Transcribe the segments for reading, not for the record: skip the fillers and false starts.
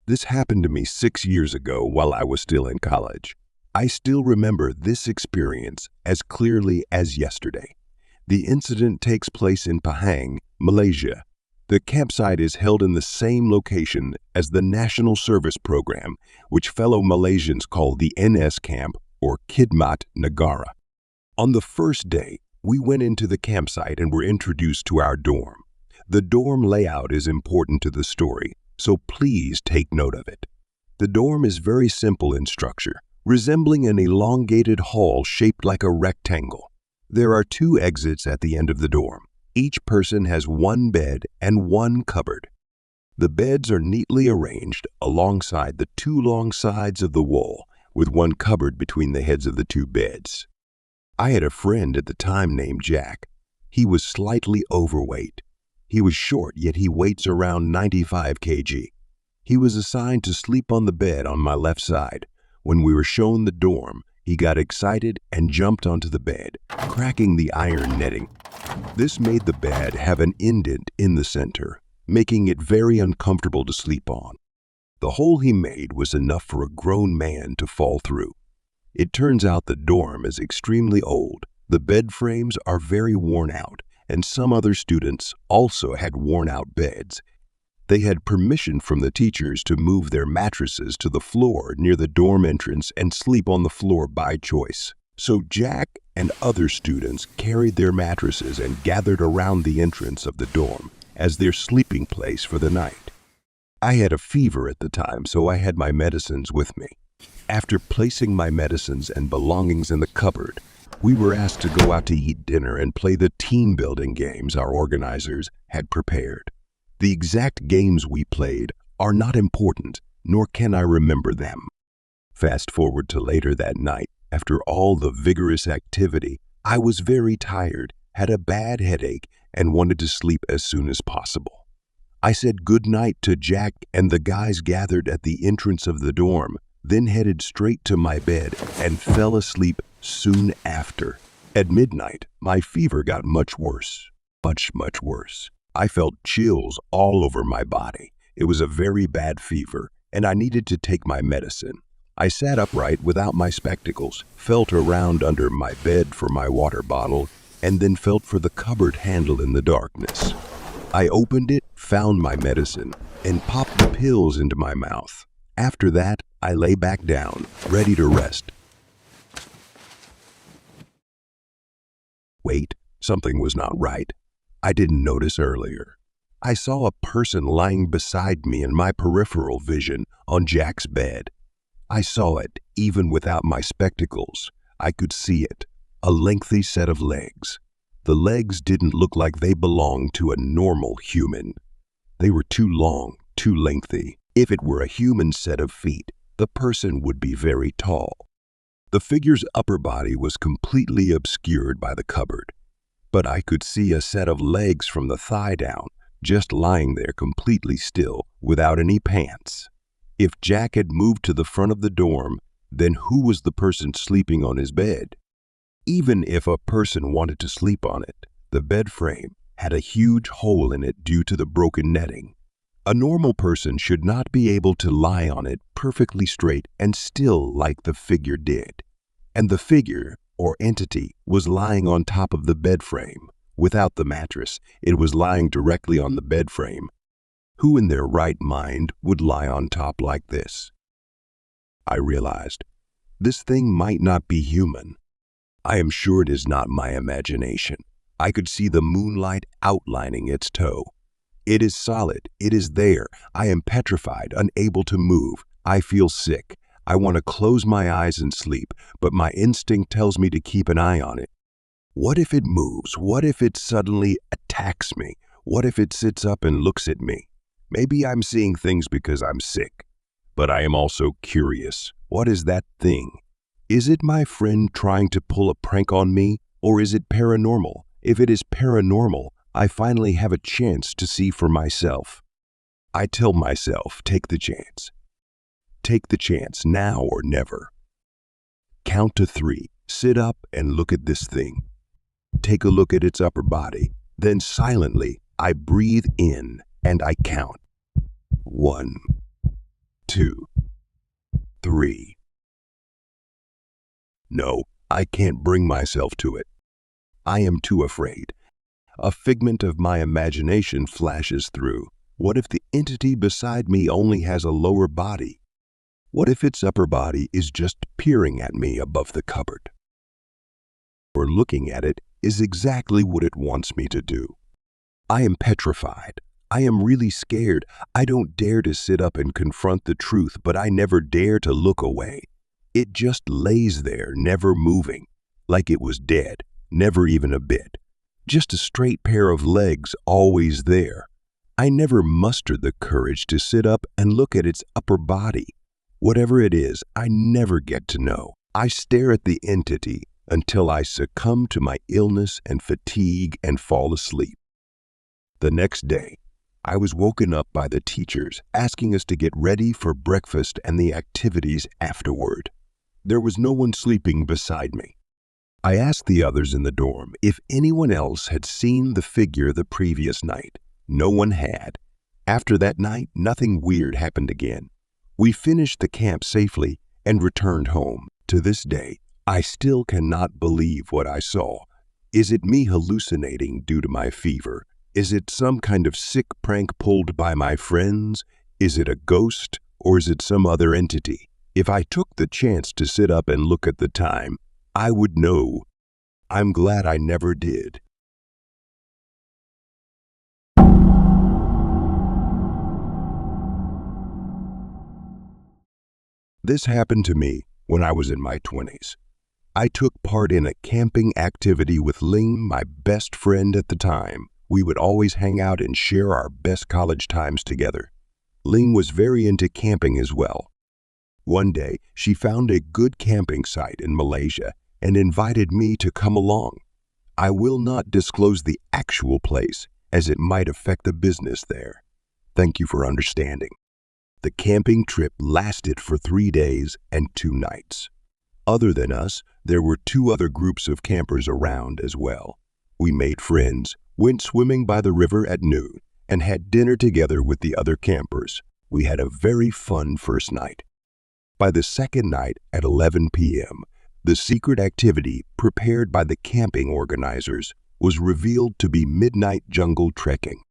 This happened to me 6 years ago while I was still in college. I still remember this experience as clearly as yesterday. The incident takes place in Pahang, Malaysia. The campsite is held in the same location as the National Service Program, which fellow Malaysians call the NS Camp or Khidmat Negara. On the first day, we went into the campsite and were introduced to our dorm. The dorm layout is important to the story, so please take note of it. The dorm is very simple in structure, resembling an elongated hall shaped like a rectangle. There are 2 exits at the end of the dorm. Each person has 1 bed and 1 cupboard. The beds are neatly arranged alongside the 2 long sides of the wall, with 1 cupboard between the heads of the 2 beds. I had a friend at the time named Jack. He was slightly overweight. He was short, yet he weighs around 95 kg. He was assigned to sleep on the bed on my left side. When we were shown the dorm, he got excited and jumped onto the bed, cracking the iron netting. This made the bed have an indent in the center, making it very uncomfortable to sleep on. The hole he made was enough for a grown man to fall through. It turns out the dorm is extremely old. The bed frames are very worn out, and some other students also had worn-out beds. They had permission from the teachers to move their mattresses to the floor near the dorm entrance and sleep on the floor by choice. So Jack and other students carried their mattresses and gathered around the entrance of the dorm as their sleeping place for the night. I had a fever at the time, so I had my medicines with me. After placing my medicines and belongings in the cupboard, we were asked to go out to eat dinner and play the team-building games our organizers had prepared. The exact games we played are not important, nor can I remember them. Fast forward to later that night, after all the vigorous activity, I was very tired, had a bad headache, and wanted to sleep as soon as possible. I said good night to Jack, and the guys gathered at the entrance of the dorm, then headed straight to my bed and fell asleep soon after. At midnight, my fever got much worse, much worse. I felt chills all over my body. It was a very bad fever, and I needed to take my medicine. I sat upright without my spectacles, felt around under my bed for my water bottle, and then felt for the cupboard handle in the darkness. I opened it, found my medicine, and popped the pills into my mouth. After that, I lay back down, ready to rest. Wait, something was not right. I didn't notice earlier. I saw a person lying beside me in my peripheral vision on Jack's bed. I saw it even without my spectacles. I could see it, a lengthy set of legs. The legs didn't look like they belonged to a normal human. They were too long, too lengthy. If it were a human set of feet, the person would be very tall. The figure's upper body was completely obscured by the cupboard, but I could see a set of legs from the thigh down, just lying there completely still, without any pants. If Jack had moved to the front of the dorm, then who was the person sleeping on his bed? Even if a person wanted to sleep on it, the bed frame had a huge hole in it due to the broken netting. A normal person should not be able to lie on it perfectly straight and still like the figure did. And the figure, or entity, was lying on top of the bed frame. Without the mattress, it was lying directly on the bed frame. Who in their right mind would lie on top like this? I realized, this thing might not be human. I am sure it is not my imagination. I could see the moonlight outlining its toe. It is solid. It is there. I am petrified, unable to move. I feel sick. I want to close my eyes and sleep, but my instinct tells me to keep an eye on it. What if it moves? What if it suddenly attacks me? What if it sits up and looks at me? Maybe I'm seeing things because I'm sick, but I am also curious. What is that thing? Is it my friend trying to pull a prank on me, or is it paranormal? If it is paranormal, I finally have a chance to see for myself. I tell myself, take the chance. Take the chance now or never. Count to 3, sit up and look at this thing. Take a look at its upper body. Then silently, I breathe in and I count. 1, 2, 3. No, I can't bring myself to it. I am too afraid. A figment of my imagination flashes through. What if the entity beside me only has a lower body? What if its upper body is just peering at me above the cupboard? Or looking at it is exactly what it wants me to do. I am petrified. I am really scared. I don't dare to sit up and confront the truth, but I never dare to look away. It just lays there, never moving, like it was dead, never even a bit. Just a straight pair of legs always there. I never mustered the courage to sit up and look at its upper body. Whatever it is, I never get to know. I stare at the entity until I succumb to my illness and fatigue and fall asleep. The next day, I was woken up by the teachers asking us to get ready for breakfast and the activities afterward. There was no one sleeping beside me. I asked the others in the dorm if anyone else had seen the figure the previous night. No one had. After that night, nothing weird happened again. We finished the camp safely and returned home. To this day, I still cannot believe what I saw. Is it me hallucinating due to my fever? Is it some kind of sick prank pulled by my friends? Is it a ghost, or is it some other entity? If I took the chance to sit up and look at the time, I would know. I'm glad I never did. This happened to me when I was in my 20s. I took part in a camping activity with Ling, my best friend at the time. We would always hang out and share our best college times together. Ling was very into camping as well. One day, she found a good camping site in Malaysia and invited me to come along. I will not disclose the actual place, as it might affect the business there. Thank you for understanding. The camping trip lasted for 3 days and 2 nights. Other than us, there were 2 other groups of campers around as well. We made friends, went swimming by the river at noon, and had dinner together with the other campers. We had a very fun first night. By the second night at 11 p.m., the secret activity prepared by the camping organizers was revealed to be midnight jungle trekking.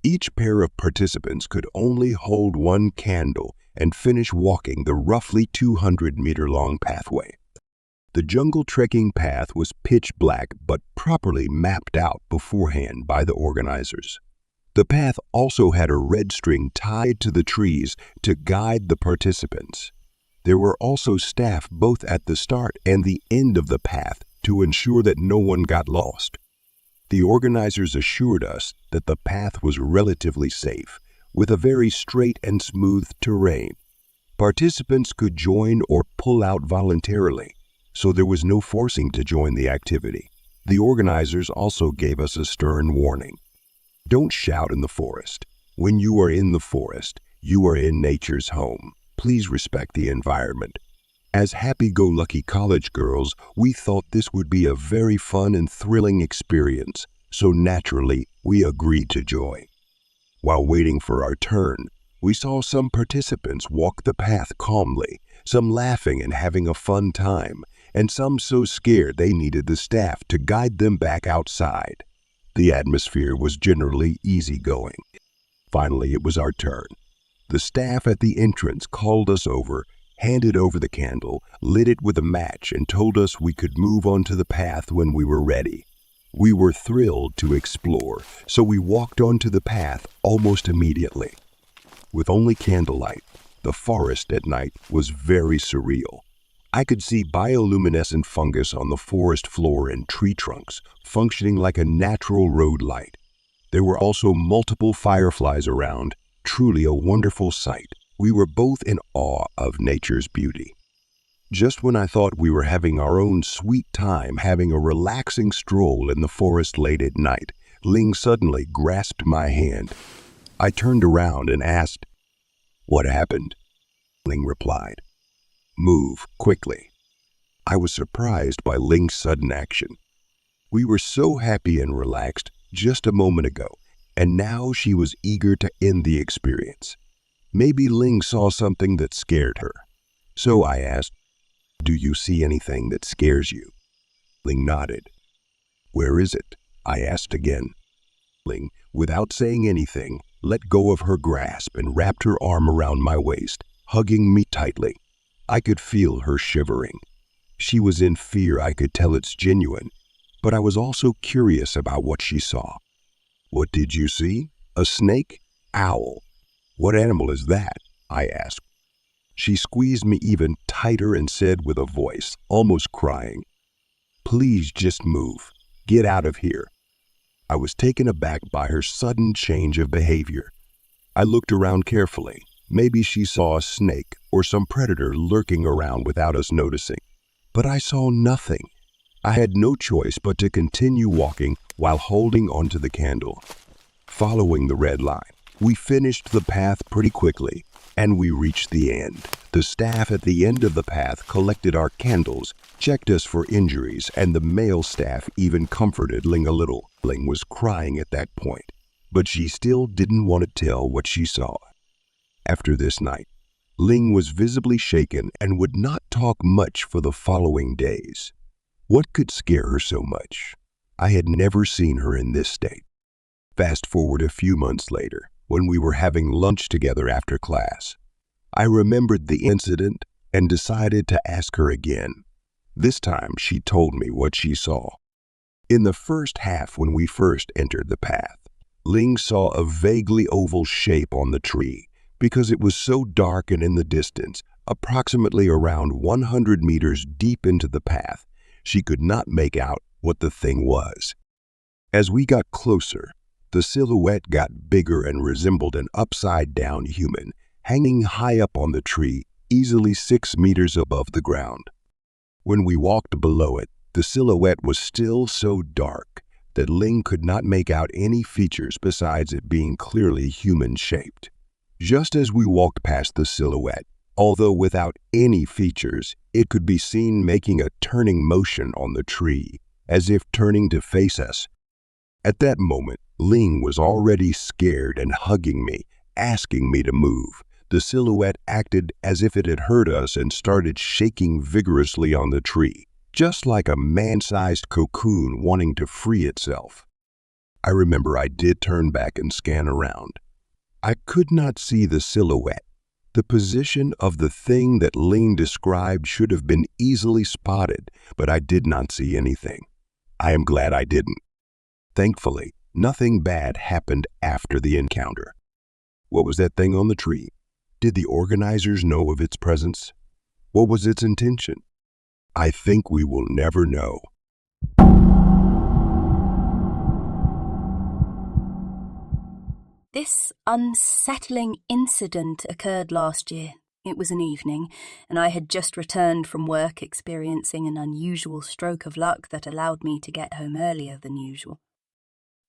Each pair of participants could only hold 1 candle and finish walking the roughly 200-meter-long pathway. The jungle trekking path was pitch black but properly mapped out beforehand by the organizers. The path also had a red string tied to the trees to guide the participants. There were also staff both at the start and the end of the path to ensure that no one got lost. The organizers assured us that the path was relatively safe, with a very straight and smooth terrain. Participants could join or pull out voluntarily, so there was no forcing to join the activity. The organizers also gave us a stern warning. Don't shout in the forest. When you are in the forest, you are in nature's home. Please respect the environment. As happy-go-lucky college girls, we thought this would be a very fun and thrilling experience, so naturally, we agreed to join. While waiting for our turn, we saw some participants walk the path calmly, some laughing and having a fun time, and some so scared they needed the staff to guide them back outside. The atmosphere was generally easygoing. Finally, it was our turn. The staff at the entrance called us over, handed over the candle, lit it with a match, and told us we could move onto the path when we were ready. We were thrilled to explore, so we walked onto the path almost immediately. With only candlelight, the forest at night was very surreal. I could see bioluminescent fungus on the forest floor and tree trunks, functioning like a natural road light. There were also multiple fireflies around, truly a wonderful sight. We were both in awe of nature's beauty. Just when I thought we were having our own sweet time having a relaxing stroll in the forest late at night, Ling suddenly grasped my hand. I turned around and asked, "What happened?" Ling replied, "Move quickly." I was surprised by Ling's sudden action. We were so happy and relaxed just a moment ago, and now she was eager to end the experience. Maybe Ling saw something that scared her. So I asked, "Do you see anything that scares you?" Ling nodded. "Where is it?" I asked again. Ling, without saying anything, let go of her grasp and wrapped her arm around my waist, hugging me tightly. I could feel her shivering. She was in fear. I could tell it's genuine, but I was also curious about what she saw. "What did you see? A snake? Owl? What animal is that?" I asked. She squeezed me even tighter and said with a voice, almost crying, "Please just move. Get out of here." I was taken aback by her sudden change of behavior. I looked around carefully. Maybe she saw a snake or some predator lurking around without us noticing. But I saw nothing. I had no choice but to continue walking while holding onto the candle. Following the red line, we finished the path pretty quickly, and we reached the end. The staff at the end of the path collected our candles, checked us for injuries, and the male staff even comforted Ling a little. Ling was crying at that point, but she still didn't want to tell what she saw. After this night, Ling was visibly shaken and would not talk much for the following days. What could scare her so much? I had never seen her in this state. Fast forward a few months later, when we were having lunch together after class. I remembered the incident and decided to ask her again. This time she told me what she saw. In the first half, when we first entered the path, Ling saw a vaguely oval shape on the tree because it was so dark, and in the distance, approximately around 100 meters deep into the path, she could not make out what the thing was. As we got closer, the silhouette got bigger and resembled an upside-down human, hanging high up on the tree, easily 6 meters above the ground. When we walked below it, the silhouette was still so dark that Ling could not make out any features besides it being clearly human-shaped. Just as we walked past the silhouette, although without any features, it could be seen making a turning motion on the tree, as if turning to face us. At that moment, Ling was already scared and hugging me, asking me to move. The silhouette acted as if it had heard us and started shaking vigorously on the tree, just like a man-sized cocoon wanting to free itself. I remember I did turn back and scan around. I could not see the silhouette. The position of the thing that Ling described should have been easily spotted, but I did not see anything. I am glad I didn't. Thankfully, nothing bad happened after the encounter. What was that thing on the tree? Did the organizers know of its presence? What was its intention? I think we will never know. This unsettling incident occurred last year. It was an evening, and I had just returned from work experiencing an unusual stroke of luck that allowed me to get home earlier than usual.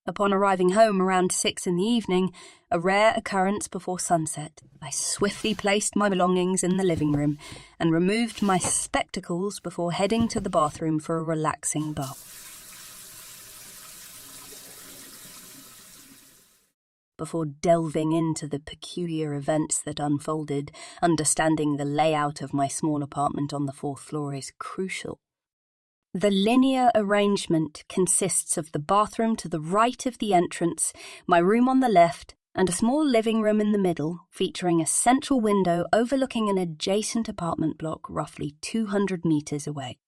Upon arriving home around 6 in the evening, a rare occurrence before sunset, I swiftly placed my belongings in the living room and removed my spectacles before heading to the bathroom for a relaxing bath. Before delving into the peculiar events that unfolded, understanding the layout of my small apartment on the 4th floor is crucial. The linear arrangement consists of the bathroom to the right of the entrance, my room on the left, and a small living room in the middle, featuring a central window overlooking an adjacent apartment block roughly 200 meters away.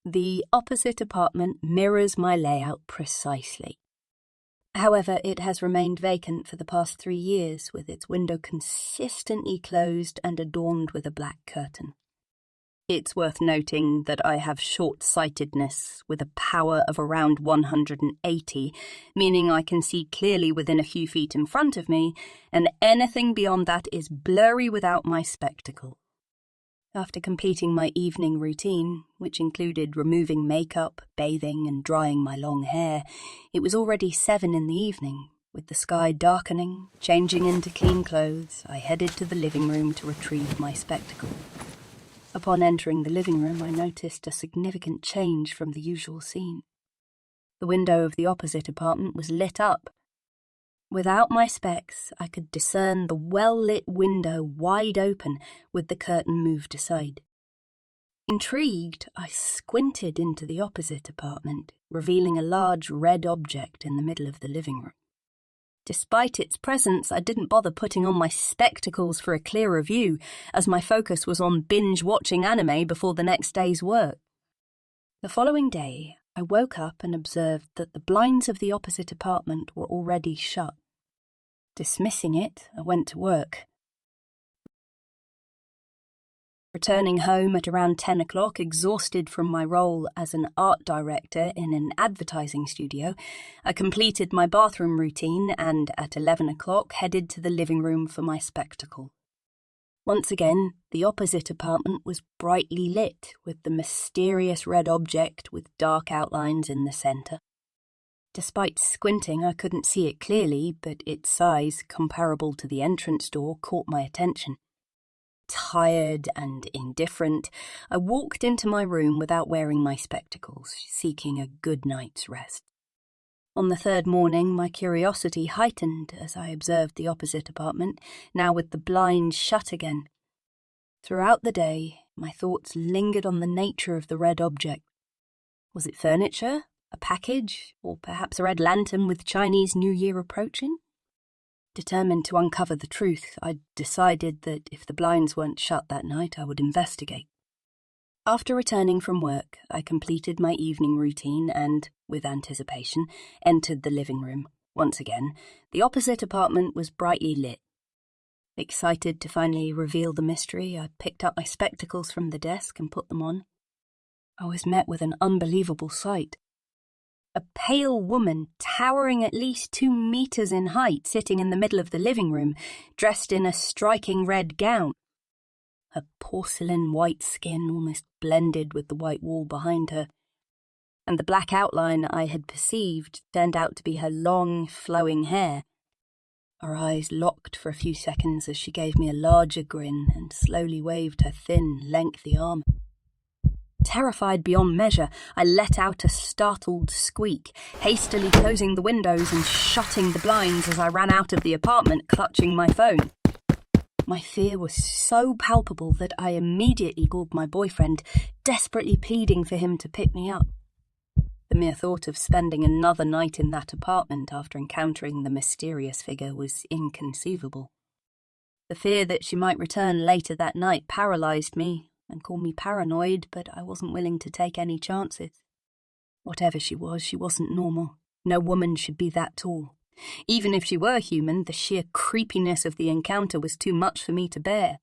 The opposite apartment mirrors my layout precisely. However, it has remained vacant for the past 3 years, with its window consistently closed and adorned with a black curtain. It's worth noting that I have short-sightedness with a power of around 180, meaning I can see clearly within a few feet in front of me, and anything beyond that is blurry without my spectacle. After completing my evening routine, which included removing makeup, bathing, and drying my long hair, it was already 7 in the evening. With the sky darkening, changing into clean clothes, I headed to the living room to retrieve my spectacle. Upon entering the living room, I noticed a significant change from the usual scene. The window of the opposite apartment was lit up. Without my specs, I could discern the well-lit window wide open with the curtain moved aside. Intrigued, I squinted into the opposite apartment, revealing a large red object in the middle of the living room. Despite its presence, I didn't bother putting on my spectacles for a clearer view, as my focus was on binge-watching anime before the next day's work. The following day, I woke up and observed that the blinds of the opposite apartment were already shut. Dismissing it, I went to work. Returning home at around 10 o'clock, exhausted from my role as an art director in an advertising studio, I completed my bathroom routine and, at 11 o'clock, headed to the living room for my spectacle. Once again, the opposite apartment was brightly lit, with the mysterious red object with dark outlines in the centre. Despite squinting, I couldn't see it clearly, but its size, comparable to the entrance door, caught my attention. Tired and indifferent, I walked into my room without wearing my spectacles, seeking a good night's rest. On the third morning, my curiosity heightened as I observed the opposite apartment, now with the blinds shut again. Throughout the day, my thoughts lingered on the nature of the red object. Was it furniture, a package, or perhaps a red lantern with Chinese New Year approaching? Determined to uncover the truth, I decided that if the blinds weren't shut that night, I would investigate. After returning from work, I completed my evening routine and, with anticipation, entered the living room. Once again, the opposite apartment was brightly lit. Excited to finally reveal the mystery, I picked up my spectacles from the desk and put them on. I was met with an unbelievable sight. A pale woman, towering at least 2 meters in height, sitting in the middle of the living room, dressed in a striking red gown. Her porcelain white skin almost blended with the white wall behind her, and the black outline I had perceived turned out to be her long, flowing hair. Our eyes locked for a few seconds as she gave me a larger grin and slowly waved her thin, lengthy arm. Terrified beyond measure, I let out a startled squeak, hastily closing the windows and shutting the blinds as I ran out of the apartment, clutching my phone. My fear was so palpable that I immediately called my boyfriend, desperately pleading for him to pick me up. The mere thought of spending another night in that apartment after encountering the mysterious figure was inconceivable. The fear that she might return later that night paralysed me and called me paranoid, but I wasn't willing to take any chances. Whatever she wasn't normal. No woman should be that tall. Even if she were human, the sheer creepiness of the encounter was too much for me to bear.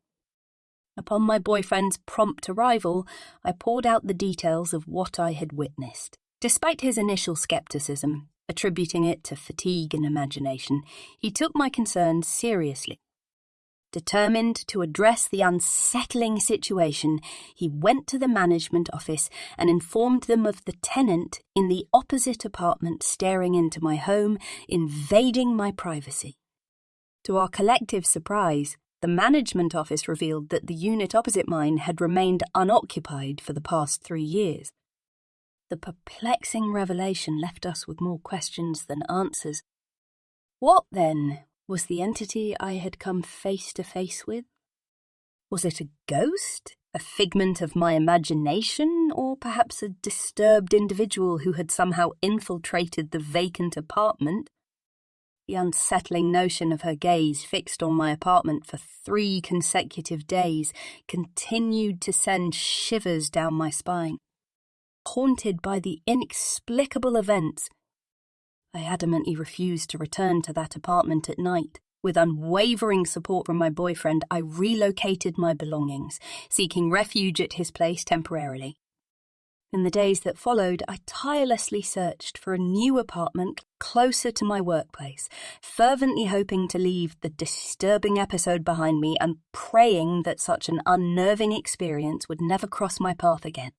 Upon my boyfriend's prompt arrival, I poured out the details of what I had witnessed. Despite his initial skepticism, attributing it to fatigue and imagination, he took my concerns seriously. Determined to address the unsettling situation, he went to the management office and informed them of the tenant in the opposite apartment staring into my home, invading my privacy. To our collective surprise, the management office revealed that the unit opposite mine had remained unoccupied for the past 3 years. The perplexing revelation left us with more questions than answers. What, then, was the entity I had come face to face with? Was it a ghost, a figment of my imagination, or perhaps a disturbed individual who had somehow infiltrated the vacant apartment? The unsettling notion of her gaze fixed on my apartment for 3 consecutive days continued to send shivers down my spine. Haunted by the inexplicable events, I adamantly refused to return to that apartment at night. With unwavering support from my boyfriend, I relocated my belongings, seeking refuge at his place temporarily. In the days that followed, I tirelessly searched for a new apartment closer to my workplace, fervently hoping to leave the disturbing episode behind me and praying that such an unnerving experience would never cross my path again.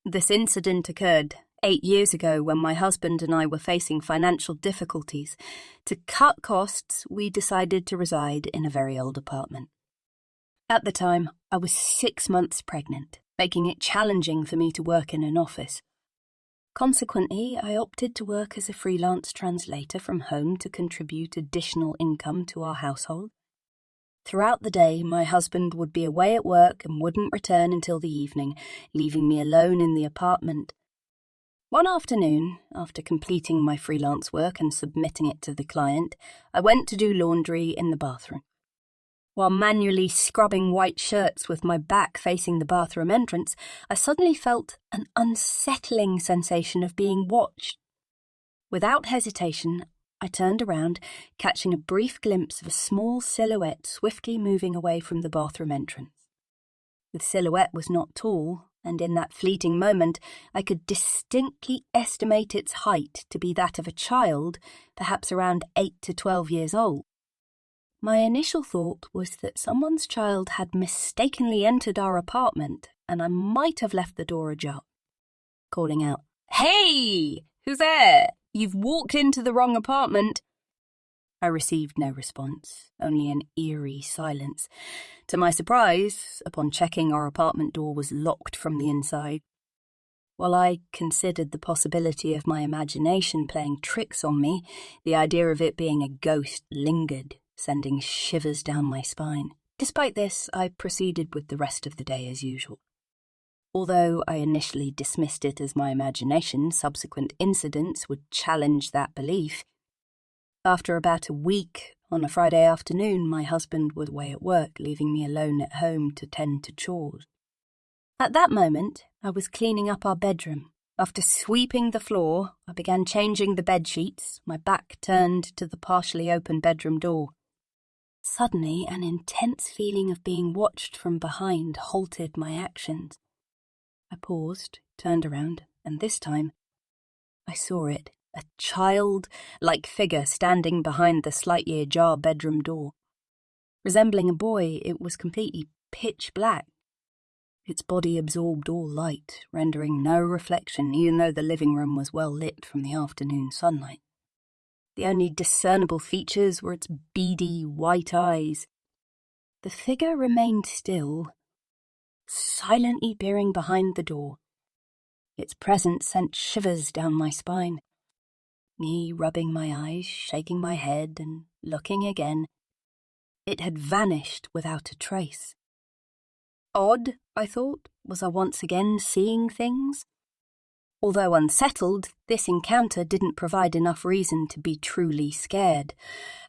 This incident occurred 8 years ago when my husband and I were facing financial difficulties. To cut costs, we decided to reside in a very old apartment. At the time, I was 6 months pregnant, making it challenging for me to work in an office. Consequently, I opted to work as a freelance translator from home to contribute additional income to our household. Throughout the day, my husband would be away at work and wouldn't return until the evening, leaving me alone in the apartment. One afternoon, after completing my freelance work and submitting it to the client, I went to do laundry in the bathroom. While manually scrubbing white shirts with my back facing the bathroom entrance, I suddenly felt an unsettling sensation of being watched. Without hesitation, I turned around, catching a brief glimpse of a small silhouette swiftly moving away from the bathroom entrance. The silhouette was not tall, and in that fleeting moment, I could distinctly estimate its height to be that of a child, perhaps around 8 to 12 years old. My initial thought was that someone's child had mistakenly entered our apartment, and I might have left the door ajar. Calling out, "Hey! Who's there? You've walked into the wrong apartment." I received no response, only an eerie silence. To my surprise, upon checking, our apartment door was locked from the inside. While I considered the possibility of my imagination playing tricks on me, the idea of it being a ghost lingered, sending shivers down my spine. Despite this, I proceeded with the rest of the day as usual. Although I initially dismissed it as my imagination, subsequent incidents would challenge that belief. After about a week, on a Friday afternoon, my husband was away at work, leaving me alone at home to tend to chores. At that moment, I was cleaning up our bedroom. After sweeping the floor, I began changing the bed sheets, my back turned to the partially open bedroom door. Suddenly, an intense feeling of being watched from behind halted my actions. I paused, turned around, and this time, I saw it, a child-like figure standing behind the slightly ajar bedroom door. Resembling a boy, it was completely pitch black. Its body absorbed all light, rendering no reflection, even though the living room was well lit from the afternoon sunlight. The only discernible features were its beady white eyes. The figure remained still, silently peering behind the door. Its presence sent shivers down my spine. Me rubbing my eyes, shaking my head, and looking again. It had vanished without a trace. Odd, I thought, was I once again seeing things? Although unsettled, this encounter didn't provide enough reason to be truly scared.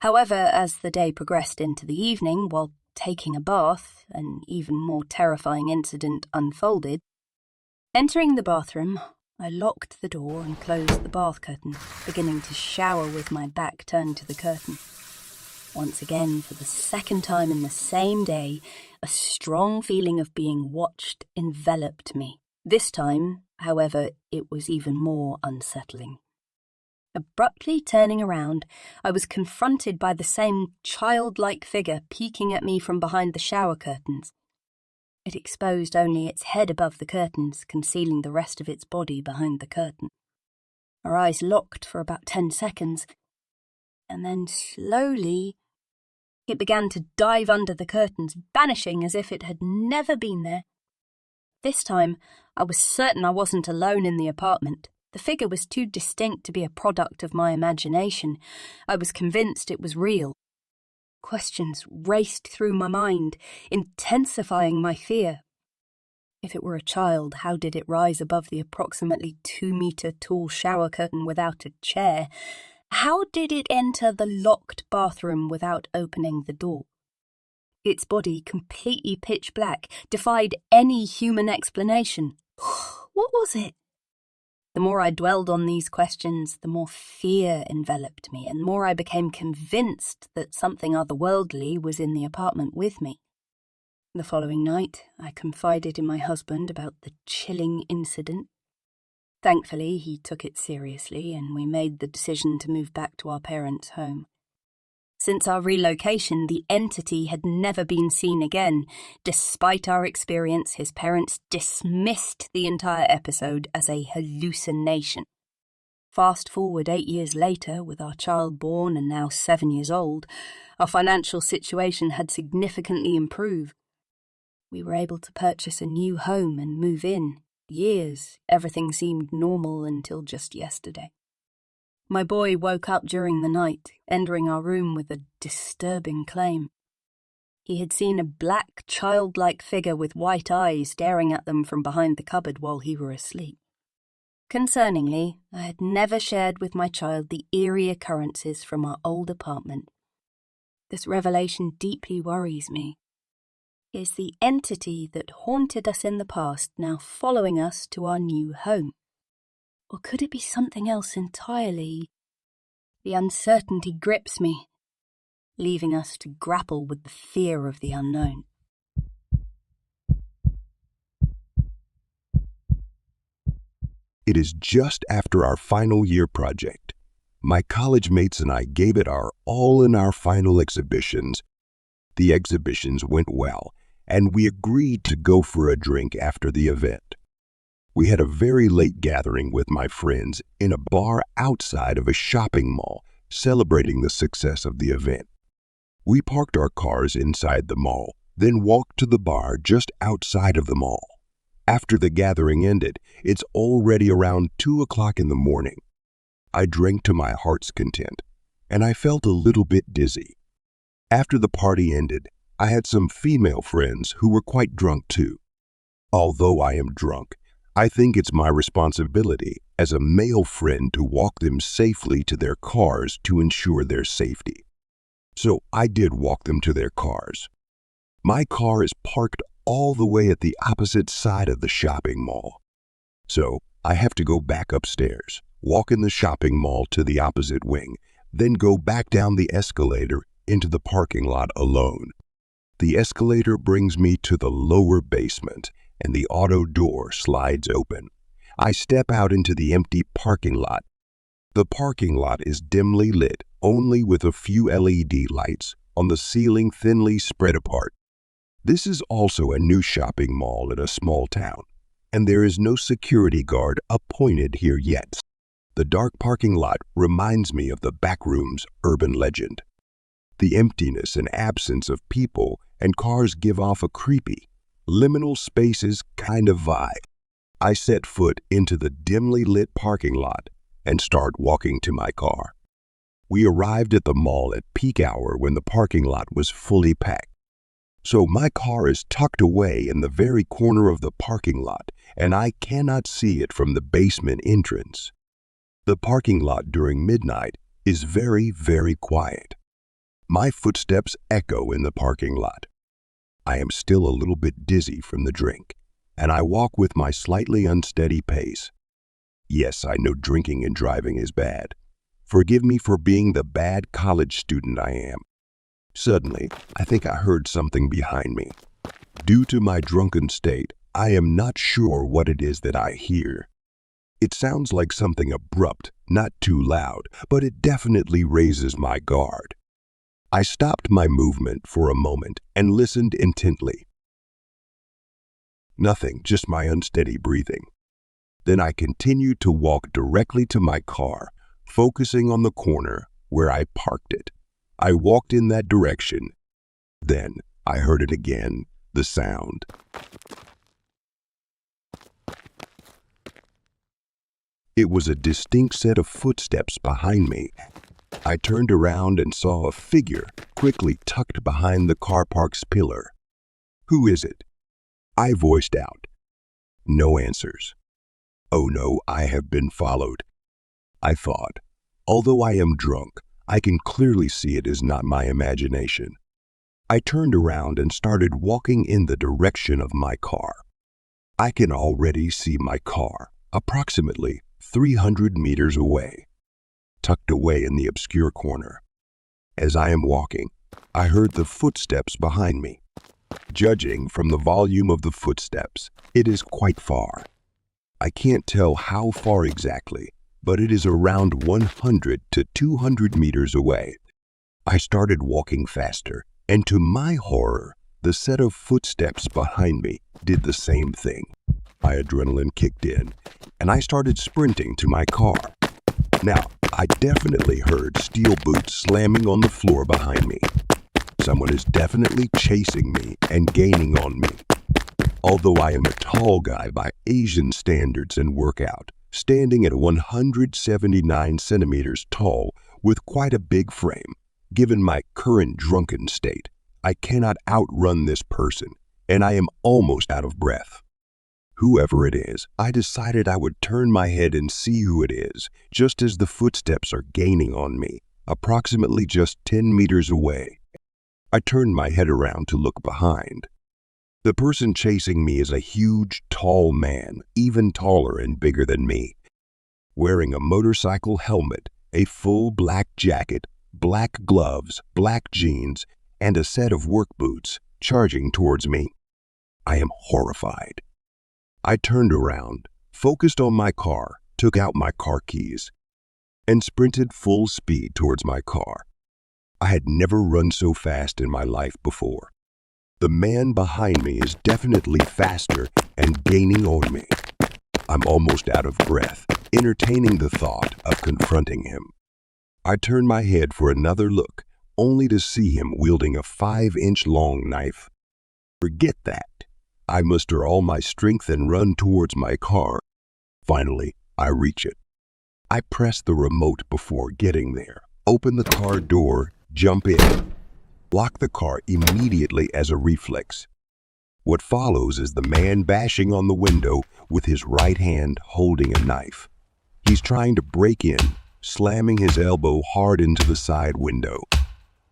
However, as the day progressed into the evening, while taking a bath, an even more terrifying incident unfolded. Entering the bathroom, I locked the door and closed the bath curtain, beginning to shower with my back turned to the curtain. Once again, for the second time in the same day, a strong feeling of being watched enveloped me. This time, however, it was even more unsettling. Abruptly turning around, I was confronted by the same childlike figure peeking at me from behind the shower curtains. It exposed only its head above the curtains, concealing the rest of its body behind the curtain. Our eyes locked for about 10 seconds, and then slowly it began to dive under the curtains, vanishing as if it had never been there. This time, I was certain I wasn't alone in the apartment. The figure was too distinct to be a product of my imagination. I was convinced it was real. Questions raced through my mind, intensifying my fear. If it were a child, how did it rise above the approximately 2-meter tall shower curtain without a chair? How did it enter the locked bathroom without opening the door? Its body, completely pitch black, defied any human explanation. What was it? The more I dwelled on these questions, the more fear enveloped me, and the more I became convinced that something otherworldly was in the apartment with me. The following night, I confided in my husband about the chilling incident. Thankfully, he took it seriously, and we made the decision to move back to our parents' home. Since our relocation, the entity had never been seen again. Despite our experience, his parents dismissed the entire episode as a hallucination. Fast forward 8 years later, with our child born and now 7 years old, our financial situation had significantly improved. We were able to purchase a new home and move in. Years, everything seemed normal until just yesterday. My boy woke up during the night, entering our room with a disturbing claim. He had seen a black, childlike figure with white eyes staring at them from behind the cupboard while he were asleep. Concerningly, I had never shared with my child the eerie occurrences from our old apartment. This revelation deeply worries me. Is the entity that haunted us in the past now following us to our new home? Or could it be something else entirely? The uncertainty grips me, leaving us to grapple with the fear of the unknown. It is just after our final year project. My college mates and I gave it our all in our final exhibitions. The exhibitions went well, and we agreed to go for a drink after the event. We had a very late gathering with my friends in a bar outside of a shopping mall, celebrating the success of the event. We parked our cars inside the mall, then walked to the bar just outside of the mall. After the gathering ended, it's already around 2 o'clock in the morning. I drank to my heart's content, and I felt a little bit dizzy. After the party ended, I had some female friends who were quite drunk too. Although I am drunk, I think it's my responsibility as a male friend to walk them safely to their cars to ensure their safety. So I did walk them to their cars. My car is parked all the way at the opposite side of the shopping mall. So I have to go back upstairs, walk in the shopping mall to the opposite wing, then go back down the escalator into the parking lot alone. The escalator brings me to the lower basement, and the auto door slides open. I step out into the empty parking lot. The parking lot is dimly lit, only with a few LED lights on the ceiling thinly spread apart. This is also a new shopping mall in a small town, and there is no security guard appointed here yet. The dark parking lot reminds me of the backroom's urban legend. The emptiness and absence of people and cars give off a creepy, liminal spaces kind of vibe. I set foot into the dimly lit parking lot and start walking to my car. We arrived at the mall at peak hour when the parking lot was fully packed. So my car is tucked away in the very corner of the parking lot, and I cannot see it from the basement entrance. The parking lot during midnight is very, very quiet. My footsteps echo in the parking lot. I am still a little bit dizzy from the drink, and I walk with my slightly unsteady pace. Yes, I know drinking and driving is bad. Forgive me for being the bad college student I am. Suddenly, I think I heard something behind me. Due to my drunken state, I am not sure what it is that I hear. It sounds like something abrupt, not too loud, but it definitely raises my guard. I stopped my movement for a moment and listened intently. Nothing, just my unsteady breathing. Then I continued to walk directly to my car, focusing on the corner where I parked it. I walked in that direction. Then I heard it again, the sound. It was a distinct set of footsteps behind me. I turned around and saw a figure quickly tucked behind the car park's pillar. "Who is it?" I voiced out. No answers. Oh no, I have been followed. I thought, although I am drunk, I can clearly see it is not my imagination. I turned around and started walking in the direction of my car. I can already see my car, approximately 300 meters away, tucked away in the obscure corner. As I am walking, I heard the footsteps behind me. Judging from the volume of the footsteps, it is quite far. I can't tell how far exactly, but it is around 100 to 200 meters away. I started walking faster, and to my horror, the set of footsteps behind me did the same thing. My adrenaline kicked in, and I started sprinting to my car. Now, I definitely heard steel boots slamming on the floor behind me. Someone is definitely chasing me and gaining on me. Although I am a tall guy by Asian standards and workout, standing at 179 centimeters tall with quite a big frame, given my current drunken state, I cannot outrun this person, and I am almost out of breath. Whoever it is, I decided I would turn my head and see who it is, just as the footsteps are gaining on me, approximately just 10 meters away. I turned my head around to look behind. The person chasing me is a huge, tall man, even taller and bigger than me, wearing a motorcycle helmet, a full black jacket, black gloves, black jeans, and a set of work boots, charging towards me. I am horrified. I turned around, focused on my car, took out my car keys, and sprinted full speed towards my car. I had never run so fast in my life before. The man behind me is definitely faster and gaining on me. I'm almost out of breath, entertaining the thought of confronting him. I turned my head for another look, only to see him wielding a 5-inch long knife. Forget that. I muster all my strength and run towards my car. Finally, I reach it. I press the remote before getting there, open the car door, jump in, lock the car immediately as a reflex. What follows is the man bashing on the window with his right hand holding a knife. He's trying to break in, slamming his elbow hard into the side window.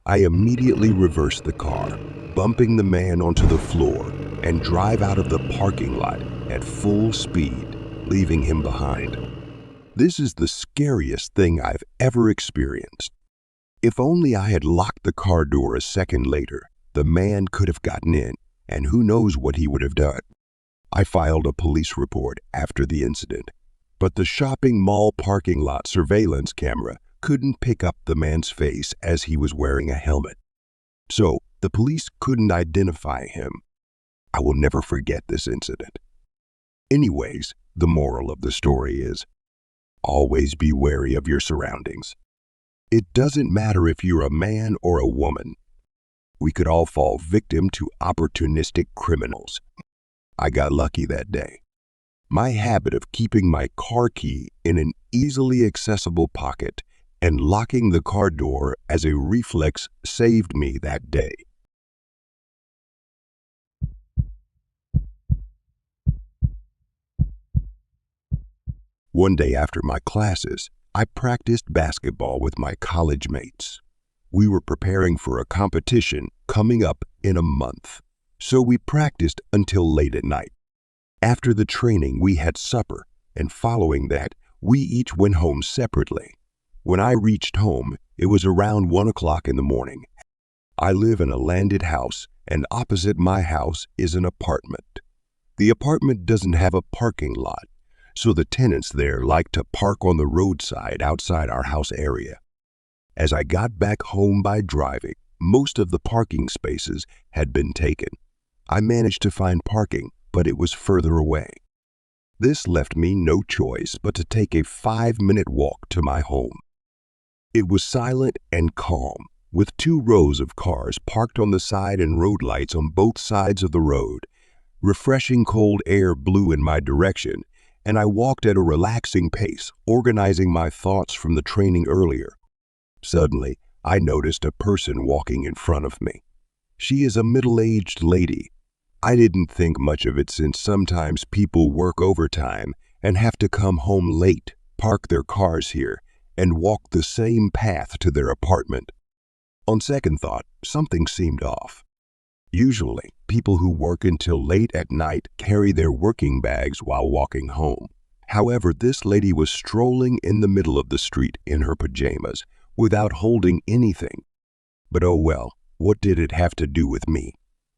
I immediately reverse the car, bumping the man onto the floor, and drive out of the parking lot at full speed, leaving him behind. This is the scariest thing I've ever experienced. If only I had locked the car door a second later, the man could have gotten in, and who knows what he would have done. I filed a police report after the incident, but the shopping mall parking lot surveillance camera couldn't pick up the man's face as he was wearing a helmet. So the police couldn't identify him. I will never forget this incident. Anyways, the moral of the story is, always be wary of your surroundings. It doesn't matter if you're a man or a woman. We could all fall victim to opportunistic criminals. I got lucky that day. My habit of keeping my car key in an easily accessible pocket and locking the car door as a reflex saved me that day. One day after my classes, I practiced basketball with my college mates. We were preparing for a competition coming up in a month, so we practiced until late at night. After the training, we had supper, and following that, we each went home separately. When I reached home, it was around 1 o'clock in the morning. I live in a landed house, and opposite my house is an apartment. The apartment doesn't have a parking lot, so the tenants there like to park on the roadside outside our house area. As I got back home by driving, most of the parking spaces had been taken. I managed to find parking, but it was further away. This left me no choice but to take a 5-minute walk to my home. It was silent and calm, with 2 rows of cars parked on the side and road lights on both sides of the road. Refreshing cold air blew in my direction, and I walked at a relaxing pace, organizing my thoughts from the training earlier. Suddenly, I noticed a person walking in front of me. She is a middle-aged lady. I didn't think much of it since sometimes people work overtime and have to come home late, park their cars here, and walk the same path to their apartment. On second thought, something seemed off. Usually, people who work until late at night carry their working bags while walking home. However, this lady was strolling in the middle of the street in her pajamas without holding anything. But oh well, what did it have to do with me?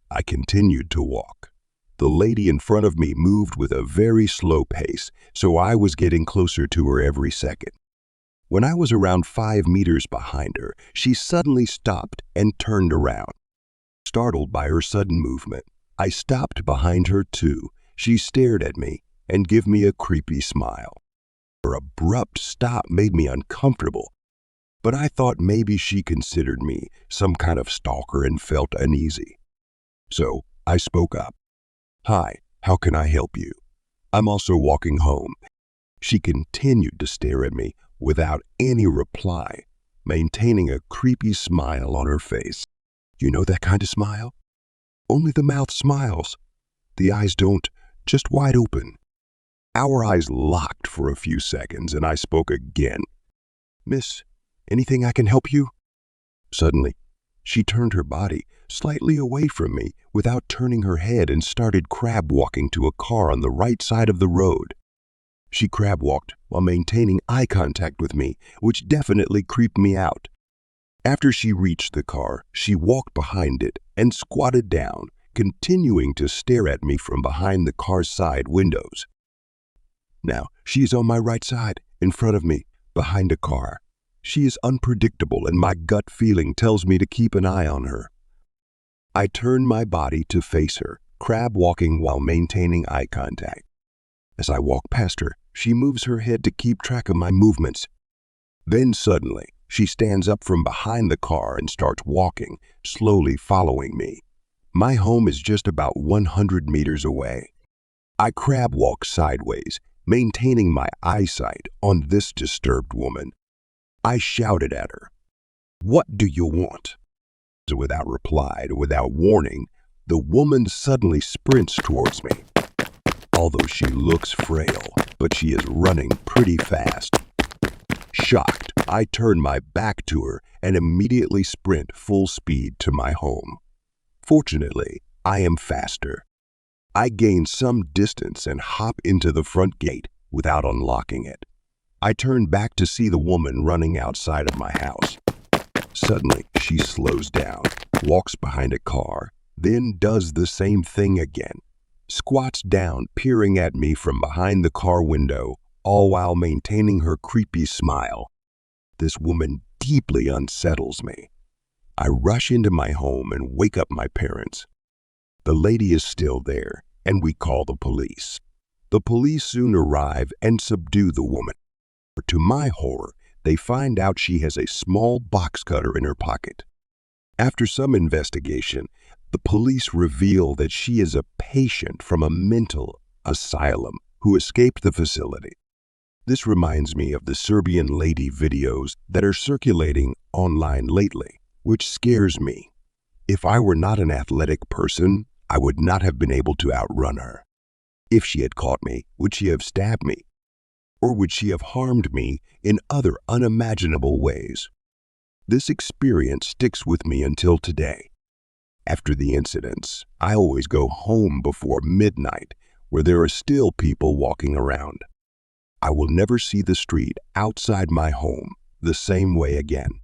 I continued to walk. The lady in front of me moved with a very slow pace, so I was getting closer to her every second. When I was around 5 meters behind her, she suddenly stopped and turned around. Startled by her sudden movement, I stopped behind her too. She stared at me and gave me a creepy smile. Her abrupt stop made me uncomfortable, but I thought maybe she considered me some kind of stalker and felt uneasy. So I spoke up. "Hi, How can I help you? I'm also walking home. She continued to stare at me without any reply, maintaining a creepy smile on her face. You know that kind of smile? Only the mouth smiles. The eyes don't, just wide open. Our eyes locked for a few seconds, and I spoke again. Miss, anything I can help you? Suddenly, she turned her body slightly away from me without turning her head and started crab walking to a car on the right side of the road. She crab walked while maintaining eye contact with me, which definitely creeped me out. After she reached the car, she walked behind it and squatted down, continuing to stare at me from behind the car's side windows. Now, she is on my right side, in front of me, behind a car. She is unpredictable, and my gut feeling tells me to keep an eye on her. I turn my body to face her, crab walking while maintaining eye contact. As I walk past her, she moves her head to keep track of my movements. Then suddenly, she stands up from behind the car and starts walking, slowly following me. My home is just about 100 meters away. I crab walk sideways, maintaining my eyesight on this disturbed woman. I shouted at her, "What do you want?" Without reply, without warning, the woman suddenly sprints towards me. Although she looks frail, but she is running pretty fast. Shocked, I turn my back to her and immediately sprint full speed to my home. Fortunately, I am faster. I gain some distance and hop into the front gate without unlocking it. I turn back to see the woman running outside of my house. Suddenly, she slows down, walks behind a car, then does the same thing again. Squats down, peering at me from behind the car window, all while maintaining her creepy smile. This woman deeply unsettles me. I rush into my home and wake up my parents. The lady is still there, and we call the police. The police soon arrive and subdue the woman. To my horror, they find out she has a small box cutter in her pocket. After some investigation, the police reveal that she is a patient from a mental asylum who escaped the facility. This reminds me of the Serbian lady videos that are circulating online lately, which scares me. If I were not an athletic person, I would not have been able to outrun her. If she had caught me, would she have stabbed me? Or would she have harmed me in other unimaginable ways? This experience sticks with me until today. After the incidents, I always go home before midnight, where there are still people walking around. I will never see the street outside my home the same way again.